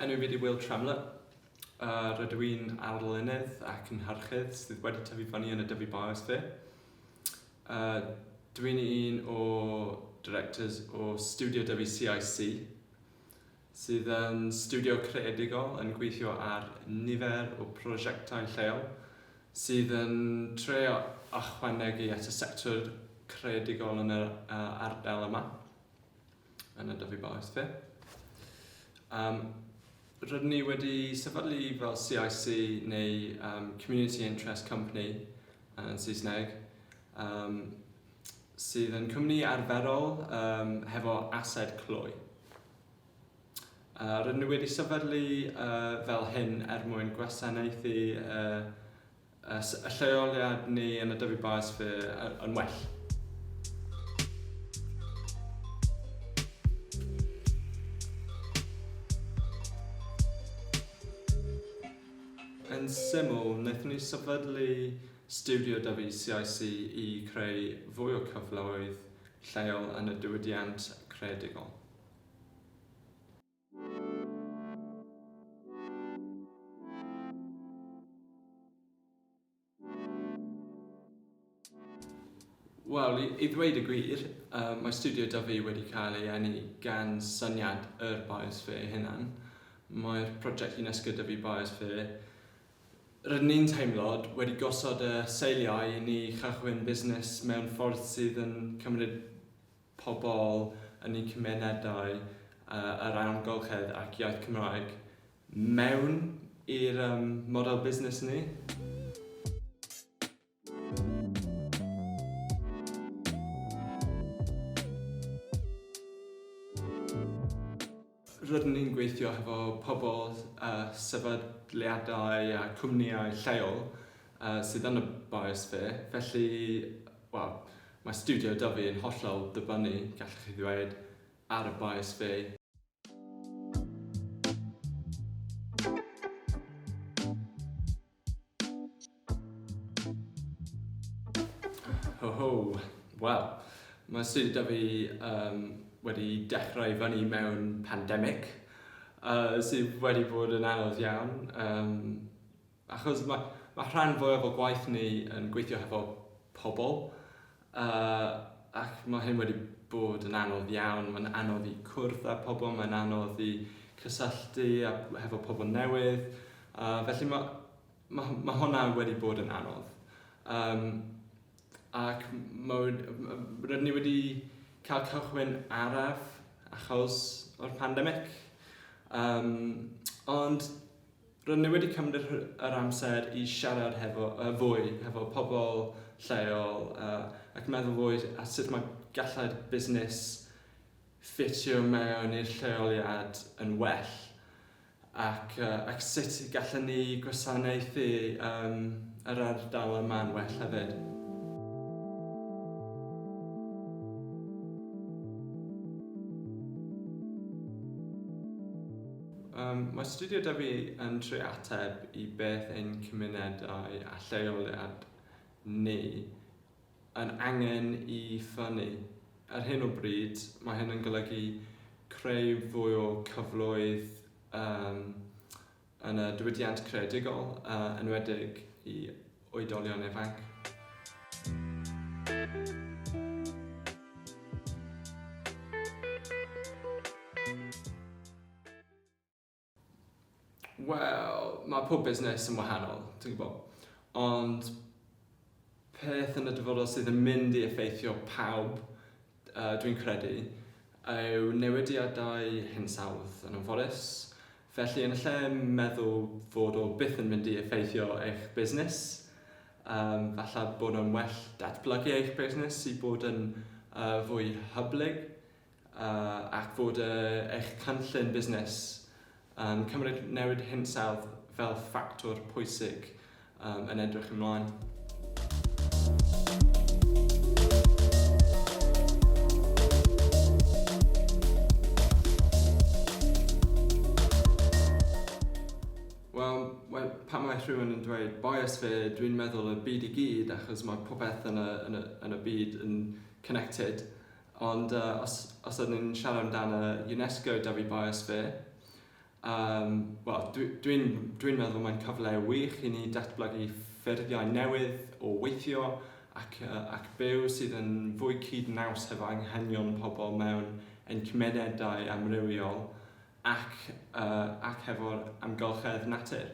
enw fi di Will Tremlett. Rydw i'n arlunydd ac yn harchydd sydd wedi tyfu fyny yn y Dyfi Biosphere. Dwi'n un o directors o Stiwdio Dyfi CIC, sydd yn studio creadigol yn gweithio ar nifer o prosiectau lleol sydd yn trio ychwanegu at y sector creadigol yn yr ardal yma yn y Dyfi Biosphere. Rydyn ni wedi sefydlu fel CIC neu Community Interest Company yn Saesneg, sydd yn cwmni arferol hefo ased clwy. Rydyn ni wedi sefydlu fel hyn mwyn gwasanaethu y lleoliad ni yn y Dyfi Biosphere yn well. Yn syml, wnaethon ni sefydlu Stiwdio Dyfi CIC i creu fwy o cyfleoedd lleol yn y diwydiant creadigol. Wel, i ddweud y gwir, mae Stiwdio Dyfi wedi cael ei eni gan syniad yr Biosphere hunan. Mae'r prosiect UNESCO Dyfi Biosphere rydyn ni'n teimlo wedi gosod y seiliau i ni chychwyn busnes mewn ffordd sydd yn cymryd pobl yn eu cymunedau yr amgylchedd ac iaith Cymraeg mewn i'r model busnes ni. Rydyn ni'n gweithio hefo pobl, sefydliadau a cwmnïau lleol sydd yn y Biosphere. Felly, mae Stiwdio Dyfi yn hollol dibynnu, gallwch chi ddweud, ar y Biosphere. Mae Stiwdio Dyfi wedi dechrau fyny mewn pandemig sydd wedi bod yn anodd iawn achos mae rhan fwyaf o gwaith ni yn gweithio hefo pobl ac mae hyn wedi bod yn anodd iawn. Mae'n anodd i cwrdd â pobl, mae'n anodd i cysylltu hefo pobl newydd, felly mae hwnna wedi bod yn anodd. Ac rydyn ni wedi cael cychwyn araf achos o'r pandemig. Ond rydyn ni wedi cymryd yr amser i siarad fwy hefo pobl lleol ac meddwl fwy a sut mae gallai'r busnes ffitio mewn i'r lleoliad yn well ac sut gallen ni gwasanaethu yr ardal yma'n well hefyd. Mae Stiwdio Dyfi yn trio ateb i beth ein cymunedau a lleoliad ni yn angen i ffynnu. Ar hyn o bryd, mae hyn yn golygu creu fwy o cyfleoedd yn y diwydiant creadigol, enwedig i oedolion ifanc. Wel, mae pob busnes yn wahanol, ti'n gwybod, ond peth yn y dyfodol sydd yn mynd i effeithio pawb, dwi'n credu, yw newidiadau hinsawdd yn anffodus. Felly, yn y lle meddwl fod o byth yn mynd i effeithio eich busnes, falle bod yn well datblygu eich busnes i bod yn fwy hyblyg ac fod eich cynllun busnes yn cymryd newid hinsawdd fel ffactor pwysig yn edrych ymlaen. Wel, pan mae rhywun yn dweud Biosphere, dwi'n meddwl y byd i gyd achos mae popeth yn y byd yn connected. Ond os ydyn ni'n siarad amdano UNESCO Dyfi Biosphere, Dwi'n meddwl mae'n cyfle wych I ni datblygu ffurfiau newydd o weithio ac byw sydd yn fwy cyd-naws hefo anghenion pobl mewn ein cymunedau amrywiol ac hefo'r amgylchedd natur.